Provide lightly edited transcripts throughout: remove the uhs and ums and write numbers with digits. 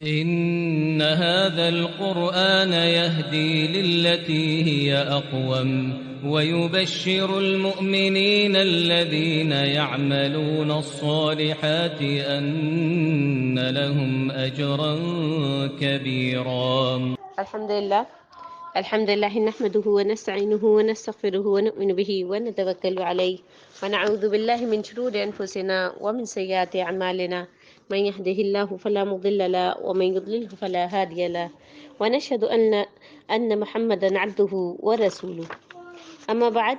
إن هذا القرآن يهدي للتي هي أقوم ويبشر المؤمنين الذين يعملون الصالحات أن لهم أجرا كبيرا. الحمد لله نحمده ونستعينه ونستغفره ونؤمن به ونتوكل عليه ونعوذ بالله من شرور أنفسنا ومن سيئات أعمالنا من يهده الله فلا مضل له ومن يضلله فلا هادي له ونشهد أن محمدا عبده ورسوله أما بعد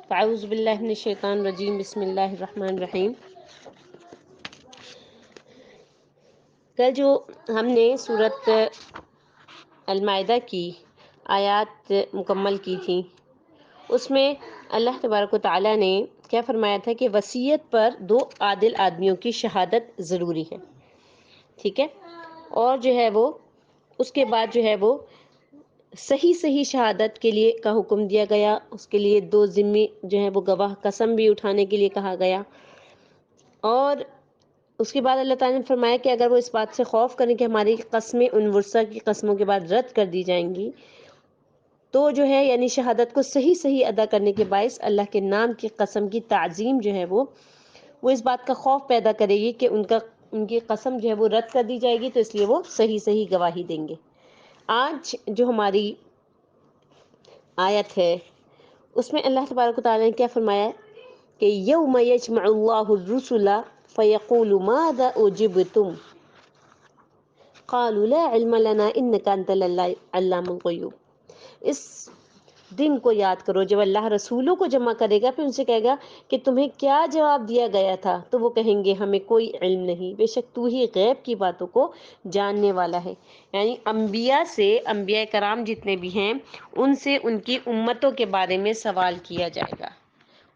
فأعوذ بالله من الشيطان الرجيم بسم الله الرحمن الرحيم. کل جو ہم نے سورت المائدہ کی آیات مکمل کی تھی اس میں اللہ تبارک و تعالیٰ نے کیا فرمایا تھا کہ وصیت پر 2 عادل آدمیوں کی شہادت ضروری ہے، ٹھیک ہے، اور جو ہے وہ اس کے بعد جو ہے وہ صحیح شہادت کے لیے کا حکم دیا گیا، اس کے لیے 2 ذمی جو ہے وہ گواہ قسم بھی اٹھانے کے لیے کہا گیا، اور اس کے بعد اللہ تعالیٰ نے فرمایا کہ اگر وہ اس بات سے خوف کریں کہ ہماری قسمیں ان ورثہ کی قسموں کے بعد رد کر دی جائیں گی تو جو ہے یعنی شہادت کو صحیح ادا کرنے کے باعث اللہ کے نام کی قسم کی تعظیم جو ہے وہ اس بات کا خوف پیدا کرے گی کہ ان کی قسم جو ہے وہ رد کر دی جائے گی، تو اس لیے وہ صحیح گواہی دیں گے۔ آج جو ہماری آیت ہے اس میں اللہ تبارک و تعالیٰ نے کیا فرمایا کہ یوم یجمع اللہ الرسل فیقول ماذا اجبتم قالوا لا علم لنا انک انت العلام الغیوب۔ اس دن کو یاد کرو جب اللہ رسولوں کو جمع کرے گا، پھر ان سے کہے گا کہ تمہیں کیا جواب دیا گیا تھا، تو وہ کہیں گے ہمیں کوئی علم نہیں، بے شک تو ہی غیب کی باتوں کو جاننے والا ہے۔ یعنی انبیاء کرام جتنے بھی ہیں ان سے ان کی امتوں کے بارے میں سوال کیا جائے گا،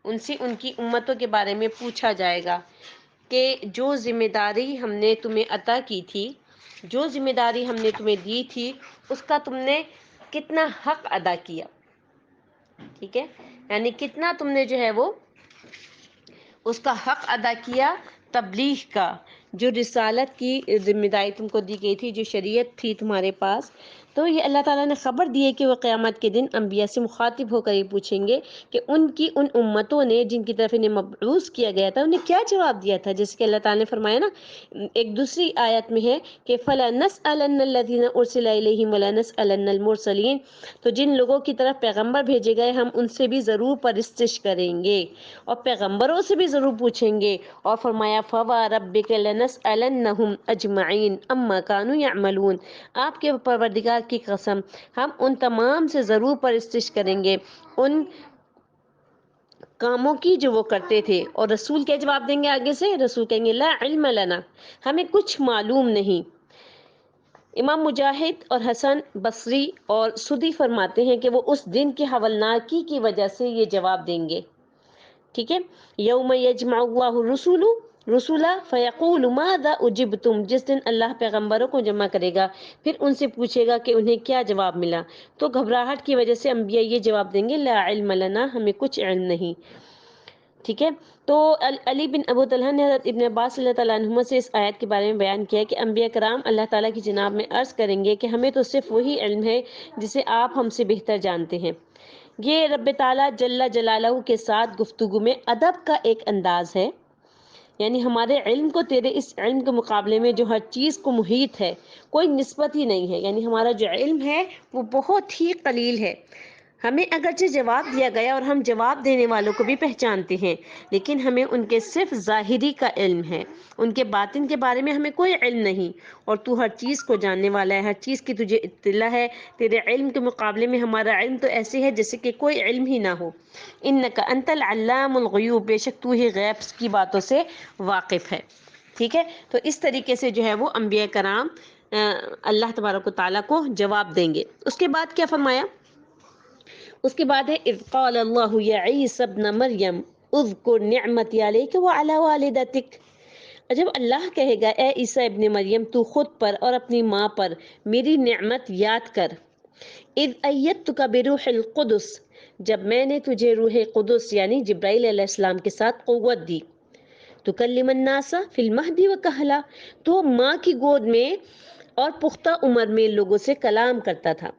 ان سے ان کی امتوں کے بارے میں پوچھا جائے گا کہ جو ذمہ داری ہم نے تمہیں عطا کی تھی، جو ذمہ داری ہم نے تمہیں دی تھی، اس کا تم نے کتنا حق ادا کیا، ٹھیک ہے، یعنی کتنا تم نے جو ہے وہ اس کا حق ادا کیا، تبلیغ کا، جو رسالت کی ذمہ داری تم کو دی گئی تھی، جو شریعت تھی تمہارے پاس۔ تو یہ اللہ تعالیٰ نے خبر دی ہے کہ وہ قیامت کے دن انبیاء سے مخاطب ہو کر یہ پوچھیں گے کہ ان امتوں نے جن کی طرف انہیں مبعوث کیا گیا تھا انہیں کیا جواب دیا تھا، جیسے کہ اللہ تعالیٰ نے فرمایا نا ایک دوسری آیت میں ہے کہ فَلَنَسْأَلَنَّ الَّذِينَ أُرْسِلَ إِلَيْهِمْ وَلَنَسْأَلَنَّ الْمُرْسَلِينَ، تو جن لوگوں کی طرف پیغمبر بھیجے گئے ہم ان سے بھی ضرور پرستش کریں گے اور پیغمبروں سے بھی ضرور پوچھیں گے، اور فرمایا فَوَرَبِّكَ لَنَسْأَلَنَّهُمْ أَجْمَعِينَ عَمَّا كَانُوا يَعْمَلُونَ، آپ کے پروردگار کی قسم ہم ان تمام سے ضرور پرستش کریں گے ان کاموں کی جو وہ کرتے تھے۔ اور رسول کیا جواب دیں گے؟ آگے سے رسول کہیں گے لا علم لنا، ہمیں کچھ معلوم نہیں۔ امام مجاہد اور حسن بصری اور سدی فرماتے ہیں کہ وہ اس دن کی حولناکی کی وجہ سے یہ جواب دیں گے، ٹھیک ہے، یوم یجمع اللہ رسولا فیقول ماذا اجبتم، جس دن اللہ پیغمبروں کو جمع کرے گا پھر ان سے پوچھے گا کہ انہیں کیا جواب ملا، تو گھبراہٹ کی وجہ سے انبیاء یہ جواب دیں گے لا علم لنا، ہمیں کچھ علم نہیں، ٹھیک ہے۔ تو علی بن ابو طلحہ نے حضرت ابن عباس صلی اللہ تعالیٰ عنہما سے اس آیت کے بارے میں بیان کیا کہ انبیاء کرام اللہ تعالیٰ کی جناب میں عرض کریں گے کہ ہمیں تو صرف وہی علم ہے جسے آپ ہم سے بہتر جانتے ہیں۔ یہ رب تعالیٰ جل جلالہ کے ساتھ گفتگو میں ادب کا ایک انداز ہے، یعنی ہمارے علم کو تیرے اس علم کے مقابلے میں جو ہر چیز کو محیط ہے کوئی نسبت ہی نہیں ہے، یعنی ہمارا جو علم ہے وہ بہت ہی قلیل ہے۔ ہمیں اگرچہ جواب دیا گیا اور ہم جواب دینے والوں کو بھی پہچانتے ہیں، لیکن ہمیں ان کے صرف ظاہری کا علم ہے، ان کے باطن کے بارے میں ہمیں کوئی علم نہیں، اور تو ہر چیز کو جاننے والا ہے، ہر چیز کی تجھے اطلاع ہے، تیرے علم کے مقابلے میں ہمارا علم تو ایسے ہے جیسے کہ کوئی علم ہی نہ ہو۔ انک انت العلام الغیوب، بے شک تو ہی غیب کی باتوں سے واقف ہے، ٹھیک ہے۔ تو اس طریقے سے جو ہے وہ انبیاء کرام اللہ تبارک و تعالیٰ کو جواب دیں گے۔ اس کے بعد کیا فرمایا؟ اس کے بعد ہے اذ قال اللہ یا عیسی ابن مریم اذکر نعمتی علیک وعلی والدتک، جب اللہ کہے گا اے عیسیٰ ابن مریم تو خود پر اور اپنی ماں پر میری نعمت یاد کر، اذ ایدتک بروح القدس، جب میں نے تجھے روح قدس یعنی جبرائیل علیہ السلام کے ساتھ قوت دی، تکلم الناس فی المہدی وکہلا، تو ماں کی گود میں اور پختہ عمر میں لوگوں سے کلام کرتا تھا۔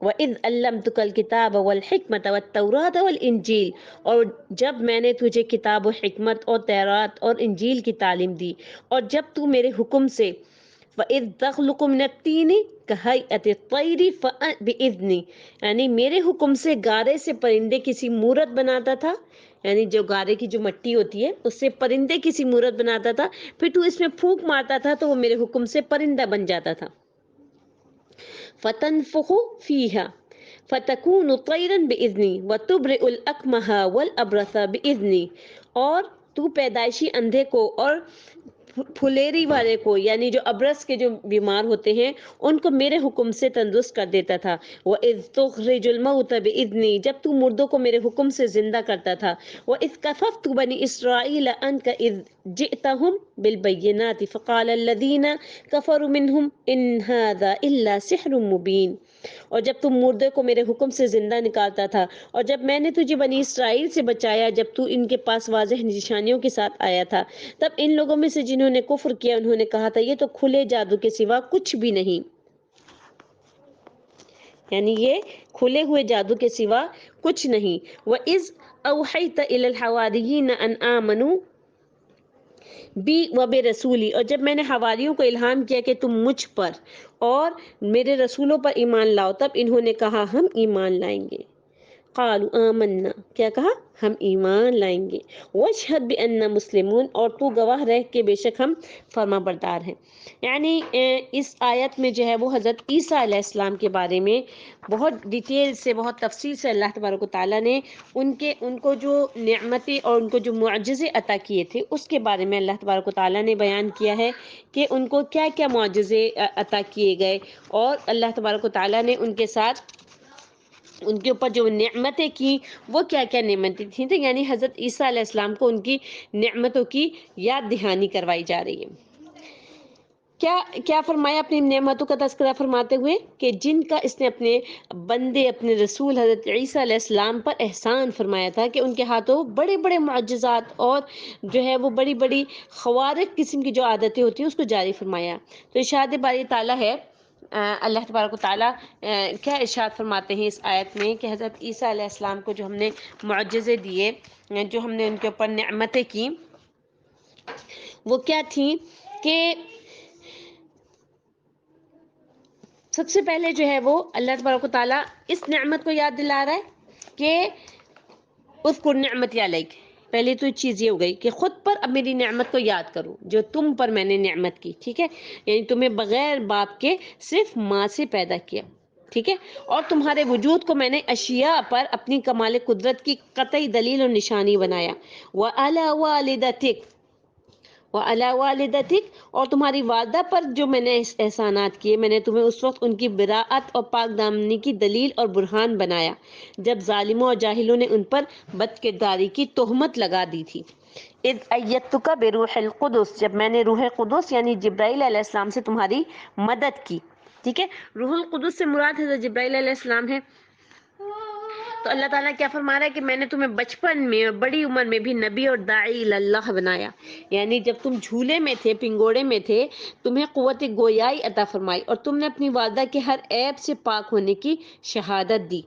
وَإِذْ عَلَّمْتُكَ الْكِتَابَ وَالْحِكْمَةَ وَالتَّوْرَاةَ وَالْإِنْجِيلَ، اور جب میں نے تجھے کتاب و حکمت اور تورات اور انجیل کی تعلیم دی، اور جب تو میرے حکم سے وَإِذْ تَخْلُقُ مِنَ الطِّينِ كَهَيْئَةِ الطَّيْرِ بِإِذْنِي، یعنی میرے حکم سے گارے سے پرندے کسی مورت بناتا تھا، یعنی جو گارے کی جو مٹی ہوتی ہے اس سے پرندے کسی مورت بناتا تھا، پھر تو اس میں پھونک مارتا تھا تو وہ میرے حکم سے پرندہ بن جاتا تھا۔ فَتَنفُخُ فِيهَا فَتَكُونُ طَيْرًا بِإِذْنِي وَتُبْرِئُ الْأَكْمَحَ وَالْأَبْرَصَ بِإِذْنِي، اور تو پیدائشی اندھے کو اور پھلیری والے کو، یعنی جو ابرص کے جو بیمار ہوتے ہیں ان کو میرے حکم سے تندرست کر دیتا تھا۔ وَإِذْ تُخْرِجُ الْمَوْتَ بِإِذْنِي، جب تو مردوں کو میرے حکم سے زندہ کرتا تھا۔ وَإِذْ كَفَفْتُ بَنِي إِسْرَائِيلَ عَنْكَ إِذْ جِئْتَهُمْ بِالْبَيِّنَاتِ فَقَالَ الَّذِينَ كَفَرُوا مِنْهُمْ إِنْ هَذَا إِلَّا سِحْرٌ مُبِينٌ، اور جب تم مردے کو میرے حکم سے زندہ نکالتا تھا، اور جب میں نے تجھے بنی اسرائیل سے بچایا، جب تو ان کے پاس واضح نشانیوں کے ساتھ آیا تھا، تب ان لوگوں میں سے جنہوں نے کفر کیا انہوں نے کہا تھا یہ تو کھلے جادو کے سوا کچھ بھی نہیں، یعنی یہ کھلے ہوئے جادو کے سوا کچھ نہیں۔ وَإِذْ أَوْحَيْتَ إِلَى الْحَوَارِيِّينَ أَنْ آمَنُوا بی و بے رسولی، اور جب میں نے حواریوں کو الہام کیا کہ تم مجھ پر اور میرے رسولوں پر ایمان لاؤ، تب انہوں نے کہا ہم ایمان لائیں گے۔ قالوا آمنا، کیا کہا؟ ہم ایمان لائیں گے۔ واشہد بأننا مسلمون، اور تو گواہ رہ کہ بے شک ہم فرما بردار ہیں۔ یعنی اس آیت میں جو ہے وہ حضرت عیسیٰ علیہ السلام کے بارے میں بہت ڈیٹیل سے، بہت تفصیل سے اللہ تبارک و تعالیٰ نے ان کو جو نعمتیں اور ان کو جو معجزے عطا کیے تھے اس کے بارے میں اللہ تبارک و تعالیٰ نے بیان کیا ہے کہ ان کو کیا کیا معجزے عطا کیے گئے، اور اللہ تبارک و تعالیٰ نے ان کے ساتھ ان کے اوپر جو نعمتیں کی وہ کیا کیا نعمتیں تھیں، تو یعنی حضرت عیسیٰ علیہ السلام کو ان کی نعمتوں کی یاد دہانی کروائی جا رہی ہے۔ کیا فرمایا اپنی نعمتوں کا تذکرہ فرماتے ہوئے کہ جن کا اس نے اپنے بندے، اپنے رسول حضرت عیسیٰ علیہ السلام پر احسان فرمایا تھا کہ ان کے ہاتھوں بڑے بڑے معجزات اور جو ہے وہ بڑی بڑی خوارق قسم کی جو عادتیں ہوتی ہیں اس کو جاری فرمایا۔ تو ارشاد باری تعالیٰ ہے، اللہ تبارک و تعالیٰ کیا ارشاد فرماتے ہیں اس آیت میں کہ حضرت عیسیٰ علیہ السلام کو جو ہم نے معجزے دیے، جو ہم نے ان کے اوپر نعمتیں کی، وہ کیا تھیں کہ سب سے پہلے جو ہے وہ اللہ تبارک و تعالیٰ اس نعمت کو یاد دلا رہا ہے کہ اذکر نعمتی علیک، پہلے تو چیز یہ ہو گئی کہ خود پر اب میری نعمت کو یاد کرو جو تم پر میں نے نعمت کی، ٹھیک ہے، یعنی تمہیں بغیر باپ کے صرف ماں سے پیدا کیا، ٹھیک ہے، اور تمہارے وجود کو میں نے اشیاء پر اپنی کمال قدرت کی قطعی دلیل اور نشانی بنایا۔ وَعَلَى وَالِدَتِكَ وَعَلَى وَالِدَتِكَ، اور تمہاری والدہ پر جو میں نے احسانات کیے، میں نے تمہیں اس وقت ان کی براءت اور پاک دامنی کی دلیل اور برہان بنایا جب ظالموں اور جاہلوں نے ان پر بد کرداری کی تہمت لگا دی تھی۔ اذ ایدتک بروح القدس، جب میں نے روح قدس یعنی جبرائیل علیہ السلام سے تمہاری مدد کی، ٹھیک ہے، روح القدس سے مراد حضرت جبرائیل علیہ السلام ہے۔ تو اللہ تعالیٰ کیا فرما رہا ہے کہ میں نے تمہیں بچپن میں اور بڑی عمر میں بھی نبی اور داعی اللہ بنایا، یعنی جب تم جھولے میں تھے، پنگوڑے میں تھے، تمہیں قوت گویائی عطا فرمائی اور تم نے اپنی والدہ کے ہر عیب سے پاک ہونے کی شہادت دی،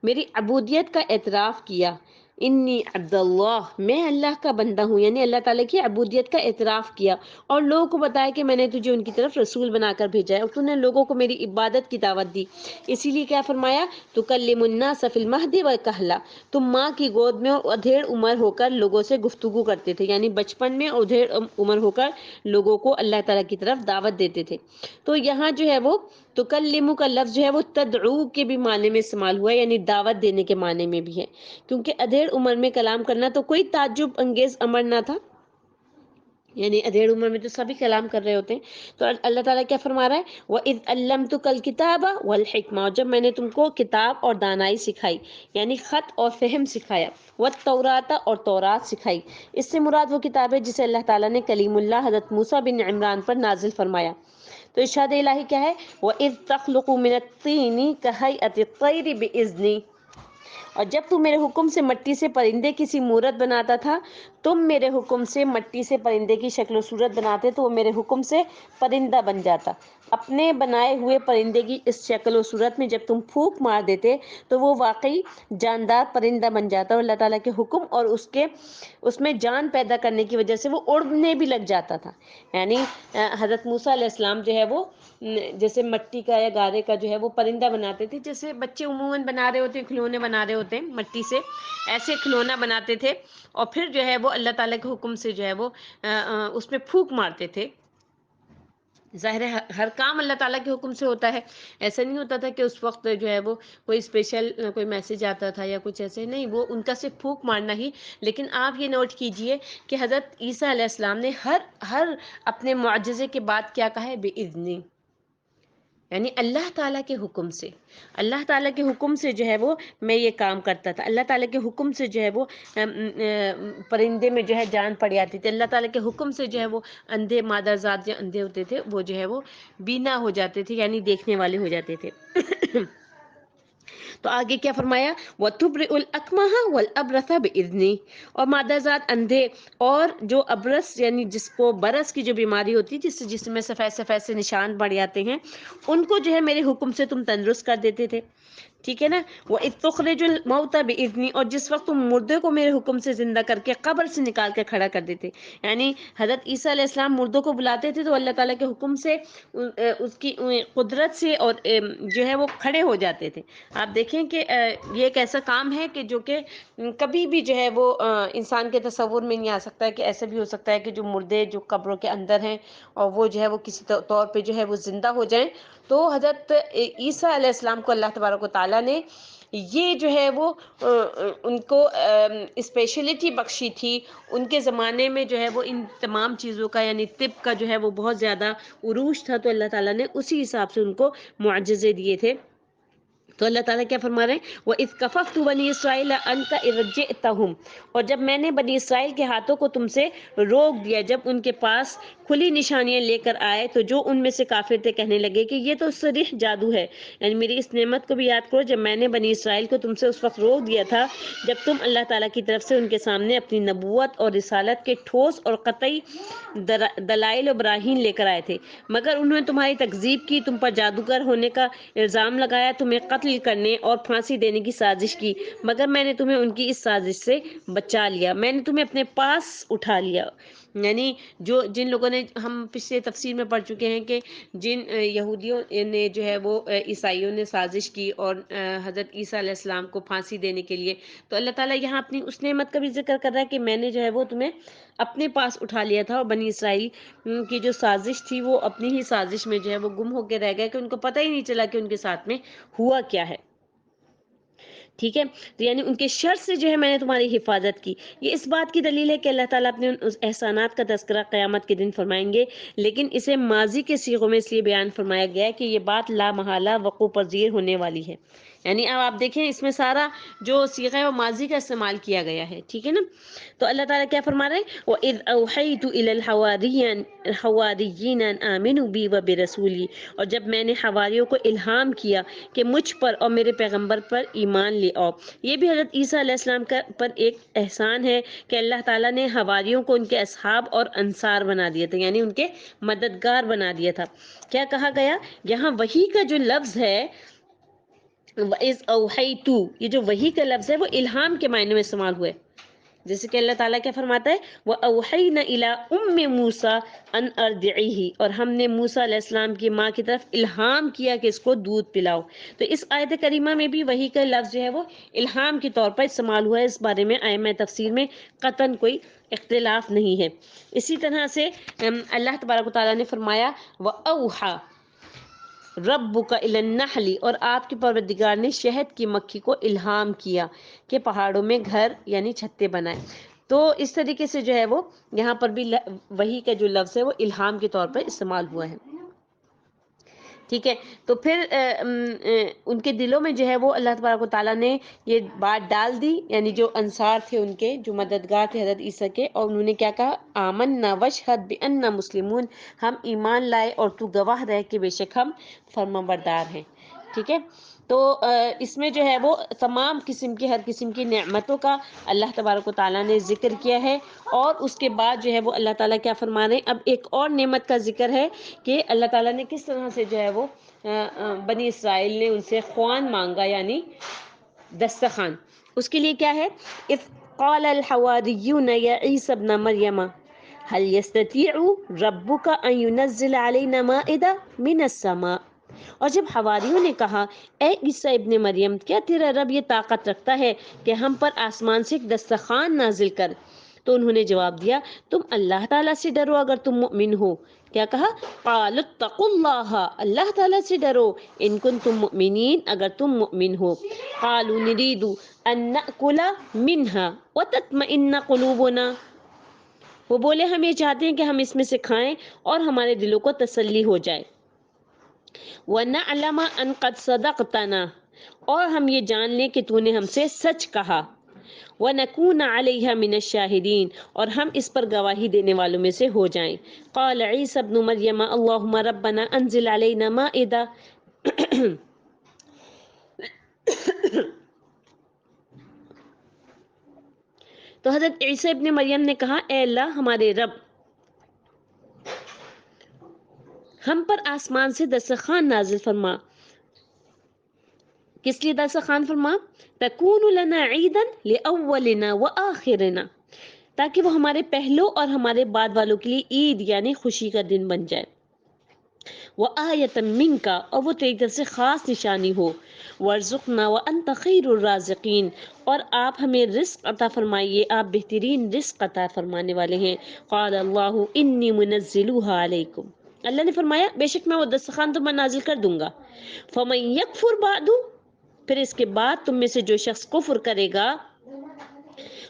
میری عبودیت کا اعتراف کیا، انی عبد اللہ، میں اللہ کا بندہ ہوں، یعنی اللہ تعالیٰ کی عبودیت کا اعتراف کیا، اور لوگوں کو بتایا کہ میں نے تجھے ان کی طرف رسول بنا کر بھیجا ہے، اور تم نے لوگوں کو میری عبادت کی دعوت دی، اسی لیے کیا فرمایا، تکلم الناس فی المہد وکہلا، تم ماں کی گود میں اور ادھیڑ عمر ہو کر لوگوں سے گفتگو کرتے تھے، یعنی بچپن میں اور ادھیڑ عمر ہو کر لوگوں کو اللہ تعالیٰ کی طرف دعوت دیتے تھے۔ تو یہاں جو ہے وہ تکلمو کا لفظ جو ہے وہ تدعو کے بھی معنی میں استعمال ہوا ہے، یعنی دعوت دینے کے معنی میں بھی ہے، کیونکہ ادھیڑ عمر میں کلام کرنا تو کوئی تعجب انگیز امر نہ تھا، یعنی ادھیڑ عمر میں تو سبھی کلام کر رہے ہوتے ہیں۔ تو اللہ تعالیٰ کیا فرما رہا ہے، وَإِذْ عَلَّمْتُكَ الْكِتَابَ وَالْحِكْمَةَ، اور جب میں نے تم کو کتاب اور دانائی سکھائی، یعنی خط اور فہم سکھایا، وَالتَّوْرَاةَ اور تورات سکھائی، اس سے مراد وہ کتاب ہے جسے اللہ تعالیٰ نے کلیم اللہ حضرت موسیٰ بن عمران پر نازل فرمایا۔ تو ارشاد الہی کیا ہے، وَإِذْ تَخْلُقُ مِنَ الطِّينِ كَهَيْئَةِ الطَّيْرِ بِإِذْنِي، اور جب تو میرے حکم سے مٹی سے پرندے کی سی مورت بناتا تھا، تم میرے حکم سے مٹی سے پرندے کی شکل و صورت بناتے تو وہ میرے حکم سے پرندہ بن جاتا۔ اپنے بنائے ہوئے پرندے کی اس شکل و صورت میں جب تم پھونک مار دیتے تو وہ واقعی جاندار پرندہ بن جاتا، اور اللہ تعالیٰ کے حکم اور اس میں جان پیدا کرنے کی وجہ سے وہ اڑنے بھی لگ جاتا تھا۔ یعنی حضرت موسیٰ علیہ السلام جو ہے وہ جیسے مٹی کا یا گارے کا جو ہے وہ پرندہ بناتے تھے، جیسے بچے عموماً بنا رہے ہوتے ہیں، کھلونے بنا رہے ہوتے ہیں مٹی سے، ایسے کھلونا بناتے تھے اور پھر جو ہے وہ اللہ تعالیٰ کے حکم سے جو ہے وہ اس میں پھونک مارتے تھے۔ ظاہر ہے ہر کام اللہ تعالیٰ کے حکم سے ہوتا ہے، ایسا نہیں ہوتا تھا کہ اس وقت جو ہے وہ کوئی اسپیشل کوئی میسج آتا تھا یا کچھ ایسے، نہیں، وہ ان کا صرف پھونک مارنا ہی۔ لیکن آپ یہ نوٹ کیجئے کہ حضرت عیسیٰ علیہ السلام نے ہر اپنے معجزے کے بعد کیا کہا ہے؟ بِإِذْنِ، یعنی اللہ تعالیٰ کے حکم سے، اللہ تعالیٰ کے حکم سے جو ہے وہ میں یہ کام کرتا تھا، اللہ تعالیٰ کے حکم سے جو ہے وہ پرندے میں جو ہے جان پڑ جاتی تھی، اللہ تعالیٰ کے حکم سے جو ہے وہ اندھے مادرزاد جو اندھے ہوتے تھے وہ جو ہے وہ بینا ہو جاتے تھے، یعنی دیکھنے والے ہو جاتے تھے۔ تو آگے کیا فرمایا؟ وَتُبْرِئُ الْأَكْمَحَ وَالْأَبْرَصَ بِإِذْنِهِ، اور مادرزاد اندھے اور جو ابرس یعنی جس کو برس کی جو بیماری ہوتی ہے، جس سے جسم میں سفید سفید سے نشان پڑ جاتے ہیں، ان کو جو ہے میرے حکم سے تم تندرست کر دیتے تھے، ٹھیک ہے نا؟ وَإِذْ تُخْرِجُ الْمَوْتَى بِإِذْنِي، اور جس وقت تم مردے کو میرے حکم سے زندہ کر کے قبر سے نکال کے کھڑا کر دیتے، یعنی حضرت عیسیٰ علیہ السلام مردوں کو بلاتے تھے تو اللہ تعالیٰ کے حکم سے اس کی قدرت سے اور جو ہے وہ کھڑے ہو جاتے تھے۔ آپ دیکھیں کہ یہ ایک ایسا کام ہے کہ جو کہ کبھی بھی جو ہے وہ انسان کے تصور میں نہیں آ سکتا ہے کہ ایسا بھی ہو سکتا ہے کہ جو مردے جو قبروں کے اندر ہیں اور وہ جو ہے وہ کسی طور پہ جو ہے وہ زندہ ہو جائیں۔ تو حضرت عیسیٰ علیہ السلام کو اللہ تبارک و تعالیٰ نے یہ جو ہے وہ ان کو اسپیشلٹی بخشی تھی، ان کے زمانے میں جو ہے وہ ان تمام چیزوں کا یعنی طب کا جو ہے وہ بہت زیادہ عروج تھا، تو اللہ تعالیٰ نے اسی حساب سے ان کو معجزے دیے تھے۔ تو اللہ تعالیٰ کیا فرما رہے ہیں؟ وَإِذْ كَفَفْتُ بَنِي إِسْرَائِيلَ عَنْكَ إِذْ جِئْتَهُمْ، اور جب میں نے بنی اسرائیل کے ہاتھوں کو تم سے روک دیا، جب ان کے پاس کھلی نشانیاں لے کر آئے تو جو ان میں سے کافر تھے کہنے لگے کہ یہ تو صریح جادو ہے، یعنی میری اس نعمت کو بھی یاد کرو جب میں نے بنی اسرائیل کو تم سے اس وقت روک دیا تھا جب تم اللہ تعالیٰ کی طرف سے ان کے سامنے اپنی نبوت اور رسالت کے ٹھوس اور قطعی دلائل و براہین لے کر آئے تھے، مگر انہوں نے تمہاری تکذیب کی، تم پر جادوگر ہونے کا الزام لگایا، تمہیں قتل کرنے اور پھانسی دینے کی سازش کی، مگر میں نے تمہیں ان کی اس سازش سے بچا لیا، میں نے تمہیں اپنے پاس اٹھا لیا۔ یعنی جن لوگوں نے، ہم پچھلے تفسیر میں پڑھ چکے ہیں کہ جن یہودیوں نے جو ہے وہ عیسائیوں نے سازش کی اور حضرت عیسیٰ علیہ السلام کو پھانسی دینے کے لیے، تو اللہ تعالیٰ یہاں اپنی اس نعمت کا بھی ذکر کر رہا ہے کہ میں نے جو ہے وہ تمہیں اپنے پاس اٹھا لیا تھا، اور بنی اسرائیل کی جو سازش تھی وہ اپنی ہی سازش میں جو ہے وہ گم ہو کے رہ گئے کہ ان کو پتہ ہی نہیں چلا کہ ان کے ساتھ میں ہوا کیا ہے، ٹھیک ہے؟ تو یعنی ان کے شر سے جو ہے میں نے تمہاری حفاظت کی۔ یہ اس بات کی دلیل ہے کہ اللہ تعالیٰ اپنے اس احسانات کا تذکرہ قیامت کے دن فرمائیں گے، لیکن اسے ماضی کے صیغوں میں اس لیے بیان فرمایا گیا ہے کہ یہ بات لا محالہ وقوع پذیر ہونے والی ہے۔ یعنی اب آپ دیکھیں اس میں سارا جو صیغہ ہے وہ ماضی کا استعمال کیا گیا ہے، ٹھیک ہے نا؟ تو اللہ تعالیٰ کیا فرما رہے ہیں؟ وَإِذْ أَوْحَيْتُ إِلَى الْحَوَارِيِّينَ أَنْ آمِنُوا بِي وَبِرَسُولِي، اور جب میں نے حواریوں کو الہام کیا کہ مجھ پر اور میرے پیغمبر پر ایمان لے آؤ۔ یہ بھی حضرت عیسیٰ علیہ السلام کا پر ایک احسان ہے کہ اللہ تعالیٰ نے حواریوں کو ان کے اصحاب اور انصار بنا دیا تھا، یعنی ان کے مددگار بنا دیا تھا۔ کیا کہا گیا یہاں؟ وحی کا جو لفظ ہے وَإِذْ أَوْحَيْتُ، یہ جو وحی کا لفظ ہے وہ الہام کے معنی میں استعمال ہوا ہے، جیسے کہ اللہ تعالیٰ کیا فرماتا ہے وَأَوْحَيْنَا إِلَىٰ أُمِّ مُوسَىٰ أَنْ أَرْضِعِيهِ، اور ہم نے موسیٰ علیہ السلام کی ماں کی طرف الہام کیا کہ اس کو دودھ پلاؤ۔ تو اس آیت کریمہ میں بھی وحی کا لفظ جو ہے وہ الہام کے طور پر استعمال ہوا ہے، اس بارے میں ائمہ تفسیر میں قطعاً کوئی اختلاف نہیں ہے۔ اسی طرح سے اللہ تبارک و تعالیٰ نے فرمایا وَأَوْحَىٰ رَبُّكَ إِلَى النَّحْلِ، اور آپ کے پروردگار نے شہد کی مکھی کو الہام کیا کہ پہاڑوں میں گھر یعنی چھتے بنائے۔ تو اس طریقے سے جو ہے وہ یہاں پر بھی وحی کا جو لفظ ہے وہ الہام کے طور پر استعمال ہوا ہے، ٹھیک ہے؟ تو پھر ان کے دلوں میں جو ہے وہ اللہ تبارک و تعالیٰ نے یہ بات ڈال دی، یعنی جو انصار تھے ان کے جو مددگار تھے حضرت عیسیٰ کے، اور انہوں نے کیا کہا؟ آمنا واشہد بأننا مسلمون، ہم ایمان لائے اور تو گواہ رہ کہ بے شک ہم فرمانبردار ہیں، ٹھیک ہے؟ تو اس میں جو ہے وہ تمام قسم کی ہر قسم کی نعمتوں کا اللہ تبارک و تعالیٰ نے ذکر کیا ہے، اور اس کے بعد جو ہے وہ اللہ تعالیٰ کیا فرما رہے ہیں، اب ایک اور نعمت کا ذکر ہے کہ اللہ تعالیٰ نے کس طرح سے جو ہے وہ بنی اسرائیل نے ان سے خوان مانگا، یعنی دسترخوان. اس کے لیے کیا ہے، اذ قال الحواریون یا عیسی ابن مریم هل يستطيع ربك ان ينزل علينا مائدة من السماء. اور جب حواریوں نے کہا اے عیسی ابن مریم، کیا تیرا رب یہ طاقت رکھتا ہے کہ ہم پر آسمان سے ایک دسترخوان نازل کر، تو انہوں نے جواب دیا تم اللہ تعالیٰ سے ڈرو اگر تم مؤمن ہو. کیا کہا، قالوا اتقوا اللہ، اللہ تعالیٰ سے ڈرو، ان کنتم مؤمنین، اگر تم مؤمن ہو. قالوا نريد ان نأکل منها وتطمئن قلوبنا، وہ بولے ہم یہ چاہتے ہیں کہ ہم اس میں سے کھائیں اور ہمارے دلوں کو تسلی ہو جائے. وَنَعْلَمَ أَن قَدْ صَدَقْتَنَا، اور ہم یہ جان لیں کہ تو نے ہم سے سچ کہا. وَنَكُونَ عَلَيْهَا مِنَ الشَّاهِدِينَ، اور ہم اس پر گواہی دینے والوں میں سے ہو جائیں. قال عیسی ابن مریم اللہم ربنا انزل علینا مائدہ. تو حضرت عیسی ابن مریم نے کہا اے اللہ ہمارے رب، ہم پر آسمان سے دسترخوان نازل فرما. کس لیے دسترخوان فرما؟ تکون لنا عیدا لاولنا وآخرنا، تاکہ وہ ہمارے پہلو اور ہمارے بعد والوں کے لیے عید یعنی خوشی کا دن بن جائے. وآیۃ منک، اور وہ تیری طرف سے خاص نشانی ہو. وارزقنا وانت خیر الرازقین، اور آپ ہمیں رزق عطا فرمائیے، آپ بہترین رزق عطا فرمانے والے ہیں. قال اللہ انی منزلوها علیکم، اللہ نے فرمایا بے شک میں وہ دسترخوان تم پر نازل کر دوں گا. فمن یکفر بعد، پھر اس کے بعد تم میں سے جو شخص کفر کرے گا،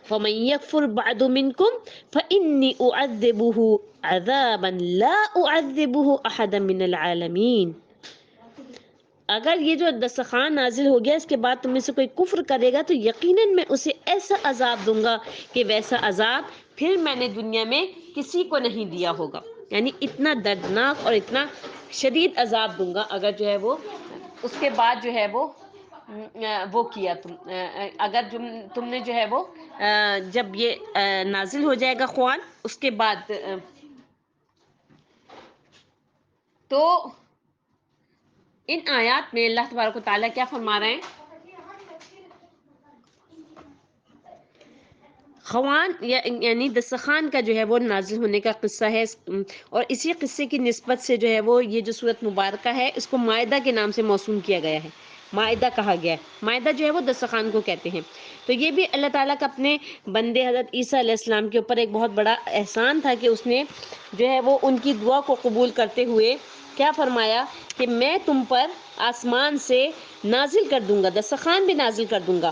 فمن یکفر بعد منکم فانی اعذبہ عذابا لا اعذبہ احدا من العالمین. اگر یہ جو دسترخوان نازل ہو گیا اس کے بعد تم میں سے کوئی کفر کرے گا تو یقیناً میں اسے ایسا عذاب دوں گا کہ ویسا عذاب پھر میں نے دنیا میں کسی کو نہیں دیا ہوگا. یعنی اتنا دردناک اور اتنا شدید عذاب دوں گا اگر جو ہے وہ اس کے بعد جو ہے وہ کیا اگر تم نے جو ہے وہ جب یہ نازل ہو جائے گا خوان اس کے بعد تو ان آیات میں اللہ تبارک و تعالیٰ کیا فرما رہے ہیں، خوان یعنی دسترخوان کا جو ہے وہ نازل ہونے کا قصہ ہے، اور اسی قصے کی نسبت سے جو ہے وہ یہ جو سورت مبارکہ ہے اس کو مائدہ کے نام سے موسوم کیا گیا ہے، مائدہ کہا گیا ہے. مائدہ جو ہے وہ دسترخوان کو کہتے ہیں. تو یہ بھی اللہ تعالیٰ کا اپنے بندے حضرت عیسیٰ علیہ السلام کے اوپر ایک بہت بڑا احسان تھا کہ اس نے جو ہے وہ ان کی دعا کو قبول کرتے ہوئے کیا فرمایا کہ میں تم پر آسمان سے نازل کر دوں گا، دسترخوان بھی نازل کر دوں گا.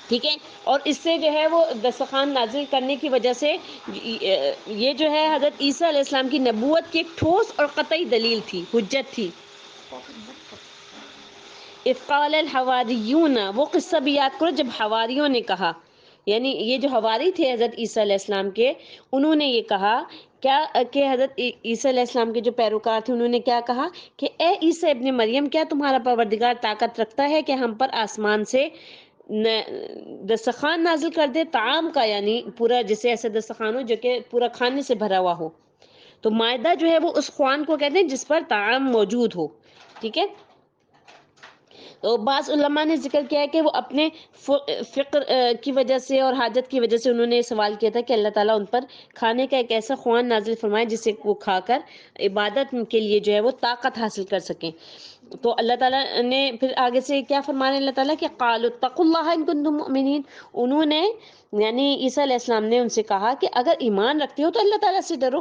ٹھیک ہے، اور اس سے جو ہے وہ دسترخوان نازل کرنے کی وجہ سے یہ جو ہے حضرت عیسیٰ علیہ السلام کی نبوت کی ایک ٹھوس اور قطعی دلیل تھی، حجت تھی. اذ قال الحواریون، وہ قصہ بھی یاد کرو جب حواریوں نے کہا، یعنی یہ جو حواری تھے حضرت عیسیٰ علیہ السلام کے، انہوں نے یہ کہا کیا کہ حضرت عیسیٰ علیہ السلام کے جو پیروکار تھے انہوں نے کیا کہا کہ اے عیسیٰ ابن مریم، کیا تمہارا پروردگار طاقت رکھتا ہے کہ ہم پر آسمان سے دسترخوان نازل کر دے طعام کا، یعنی پورا جسے ایسا دسترخوان ہو جو کہ پورا کھانے سے بھرا ہوا ہو. تو مائدہ جو ہے وہ اس خوان کو کہتے ہیں جس پر طعام موجود ہو. ٹھیک ہے، تو بعض علماء نے ذکر کیا ہے کہ وہ اپنے فقر کی وجہ سے اور حاجت کی وجہ سے انہوں نے سوال کیا تھا کہ اللہ تعالیٰ ان پر کھانے کا ایک ایسا خوان نازل فرمائے جسے وہ کھا کر عبادت کے لیے جو ہے وہ طاقت حاصل کر سکیں. تو اللہ تعالیٰ نے پھر آگے سے کیا فرما رہے ہیں اللہ تعالیٰ کہ قالوا اتقوا اللہ ان کنتم مؤمنین، انہوں نے یعنی عیسیٰ علیہ السلام نے ان سے کہا کہ اگر ایمان رکھتے ہو تو اللہ تعالیٰ سے ڈرو.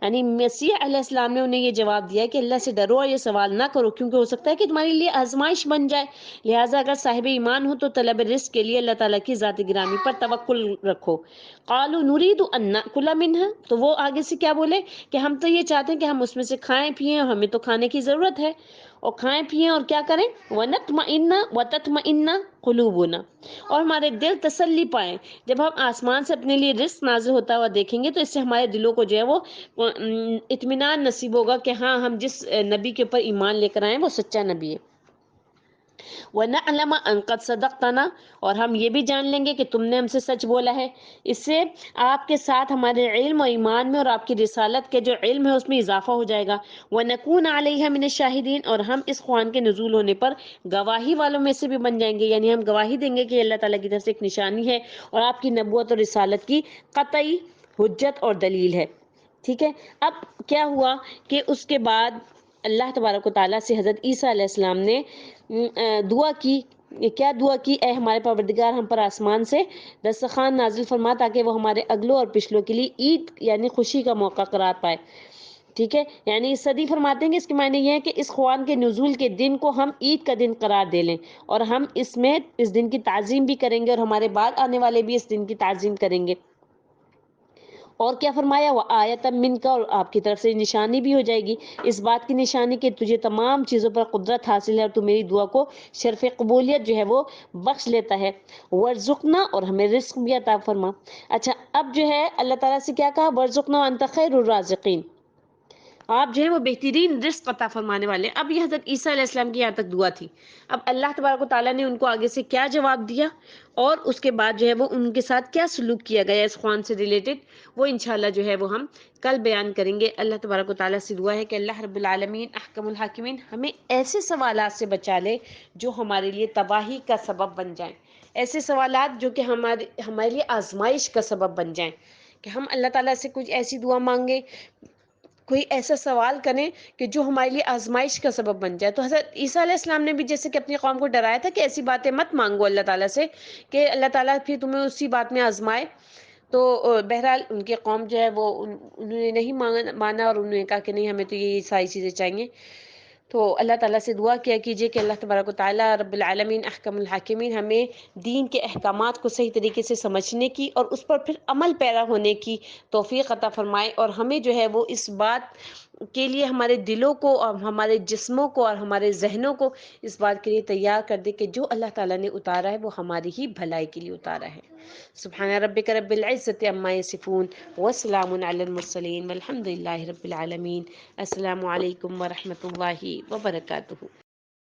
یعنی مسیح علیہ السلام نے انہیں یہ جواب دیا کہ اللہ سے ڈرو اور یہ سوال نہ کرو کیونکہ ہو سکتا ہے کہ تمہارے لیے آزمائش بن جائے، لہٰذا اگر صاحب ایمان ہو تو طلب رزق کے لیے اللہ تعالیٰ کی ذات گرامی پر توکل رکھو. قالوا نريد ان ناكل منها، تو وہ آگے سے کیا بولے کہ ہم تو یہ چاہتے ہیں کہ ہم اس میں سے کھائیں پیئیں، اور ہمیں تو کھانے کی ضرورت ہے اور کھائیں پیئیں اور کیا کریں، ونطمئن وتطمئن قلوبنا، اور ہمارے دل تسلی پائیں. جب ہم آسمان سے اپنے لیے رزق نازل ہوتا ہوا دیکھیں گے تو اس سے ہمارے دلوں کو جو ہے وہ اطمینان نصیب ہوگا کہ ہاں ہم جس نبی کے اوپر ایمان لے کر آئے وہ سچا نبی ہے. وَنَعْلَمَ أَنْ قَدْ صَدَقْتَنَا، اور ہم یہ بھی جان لیں گے کہ تم نے ہم سے سچ بولا ہے. اس سے آپ کے ساتھ ہمارے علم و ایمان میں اور آپ کی رسالت کے جو علم ہے اس میں اضافہ ہو جائے گا. وَنَكُونَ عَلَيْهَا مِنَ الشَّاهِدِينَ، اور ہم اس قرآن کے نزول ہونے پر گواہی والوں میں سے بھی بن جائیں گے، یعنی ہم گواہی دیں گے کہ اللہ تعالیٰ کی طرف سے ایک نشانی ہے اور آپ کی نبوت اور رسالت کی قطعی حجت اور دلیل ہے. ٹھیک ہے. اب کیا ہوا کہ اس کے بعد اللہ تبارک و تعالیٰ سے حضرت عیسیٰ علیہ السلام نے دعا کی. کیا دعا کی؟ اے ہمارے پروردگار، ہم پر آسمان سے دسترخوان نازل فرما تاکہ وہ ہمارے اگلوں اور پچھلوں کے لیے عید یعنی خوشی کا موقع قرار پائے. ٹھیک ہے. یعنی صدی فرماتے ہیں کہ اس کے معنی یہ ہے کہ اس قرآن کے نزول کے دن کو ہم عید کا دن قرار دے لیں اور ہم اس میں اس دن کی تعظیم بھی کریں گے اور ہمارے بعد آنے والے بھی اس دن کی تعظیم کریں گے. اور کیا فرمایا؟ وَآیَةً مِّنْکَ، اور آپ کی طرف سے نشانی بھی ہو جائے گی، اس بات کی نشانی کہ تجھے تمام چیزوں پر قدرت حاصل ہے اور تو میری دعا کو شرف قبولیت جو ہے وہ بخش لیتا ہے. وَارْزُقْنَا، اور ہمیں رزق بھی عطا فرما. اچھا، اب جو ہے اللہ تعالیٰ سے کیا کہا؟ وَارْزُقْنَا وَأَنْتَ خَيْرُ الرَّازِقِينَ، آپ جو ہے وہ بہترین رزق عطا فرمانے والے. اب یہ حضرت عیسیٰ علیہ السلام کی یہاں تک دعا تھی. اب اللہ تبارک و تعالیٰ نے ان کو آگے سے کیا جواب دیا اور اس کے بعد جو ہے وہ ان کے ساتھ کیا سلوک کیا گیا اس قرآن سے ریلیٹڈ، وہ انشاءاللہ جو ہے وہ ہم کل بیان کریں گے. اللہ تبارک و تعالیٰ سے دعا ہے کہ اللہ رب العالمین احکم الحاکمین ہمیں ایسے سوالات سے بچا لے جو ہمارے لیے تباہی کا سبب بن جائیں، ایسے سوالات جو کہ ہمارے لیے آزمائش کا سبب بن جائیں، کہ ہم اللہ تعالیٰ سے کچھ ایسی دعا مانگیں، کوئی ایسا سوال کریں کہ جو ہمارے لیے آزمائش کا سبب بن جائے. تو حضرت عیسیٰ علیہ السلام نے بھی جیسے کہ اپنی قوم کو ڈرایا تھا کہ ایسی باتیں مت مانگو اللہ تعالیٰ سے کہ اللہ تعالیٰ پھر تمہیں اسی بات میں آزمائے. تو بہرحال ان کی قوم جو ہے وہ انہوں نے نہیں مانا اور انہوں نے کہا کہ نہیں، ہمیں تو یہ ساری چیزیں چاہیے. تو اللہ تعالیٰ سے دعا کیا کیجئے کہ اللہ تبارک و تعالیٰ رب العالمین احکم الحاکمین ہمیں دین کے احکامات کو صحیح طریقے سے سمجھنے کی اور اس پر پھر عمل پیرا ہونے کی توفیق عطا فرمائے، اور ہمیں جو ہے وہ اس بات کے لیے ہمارے دلوں کو اور ہمارے جسموں کو اور ہمارے ذہنوں کو اس بات کے لیے تیار کر دے کہ جو اللہ تعالیٰ نے اتارا ہے وہ ہماری ہی بھلائی کے لیے اتارا ہے. سبحان ربک رب العزت عما یصفون وسلام علی المرسلین والحمد للہ رب العالمین. السلام علیکم ورحمۃ اللہ وبرکاتہ.